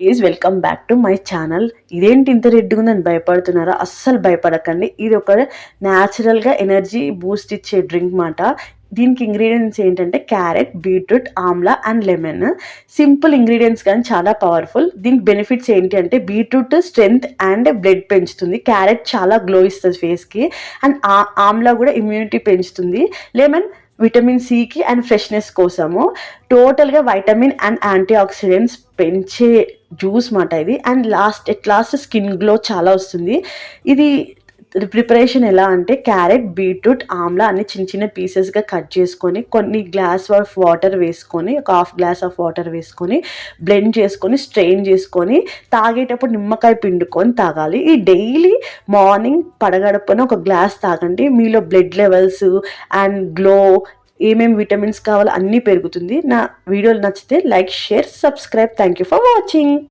Please welcome back to my channel. ఇదేంటి ఇంత రెడ్గా ఉందని భయపడుతున్నారా? అస్సలు భయపడకండి. ఇది ఒక న్యాచురల్గా ఎనర్జీ బూస్ట్ ఇచ్చే డ్రింక్ మాట. దీనికి ఇంగ్రీడియంట్స్ ఏంటంటే carrot, beetroot, Amla and lemon. Simple ingredients కానీ చాలా పవర్ఫుల్. దీనికి బెనిఫిట్స్ ఏంటి అంటే బీట్రూట్ స్ట్రెంగ్త్ అండ్ బ్లడ్ పెంచుతుంది, క్యారెట్ చాలా గ్లో ఇస్తుంది ఫేస్కి, అండ్ ఆమ్లా కూడా ఇమ్యూనిటీ పెంచుతుంది, లెమన్ విటమిన్ సికి అండ్ ఫ్రెష్నెస్ కోసము. టోటల్గా వైటమిన్ అండ్ యాంటీ ఆక్సిడెంట్స్ పెంచే జ్యూస్ మాట ఇది. అండ్ లాస్ట్ స్కిన్ గ్లో చాలా వస్తుంది. ఇది ప్రిపరేషన్ ఎలా అంటే క్యారెట్, బీట్రూట్, ఆమ్లా అన్ని చిన్న చిన్న పీసెస్గా కట్ చేసుకొని కొన్ని గ్లాస్ ఆఫ్ వాటర్ వేసుకొని ఒక హాఫ్ గ్లాస్ ఆఫ్ వాటర్ వేసుకొని బ్లెండ్ చేసుకొని స్ట్రెయిన్ చేసుకొని తాగేటప్పుడు నిమ్మకాయ పిండుకొని తాగాలి. ఈ డైలీ మార్నింగ్ పడగడపన ఒక గ్లాస్ తాగండి. మీలో బ్లడ్ లెవెల్స్ అండ్ గ్లో ఏమేమి విటమిన్స్ కావాలో అన్నీ పెరుగుతుంది. నా వీడియోలు నచ్చితే like, share, subscribe. Thank you for watching.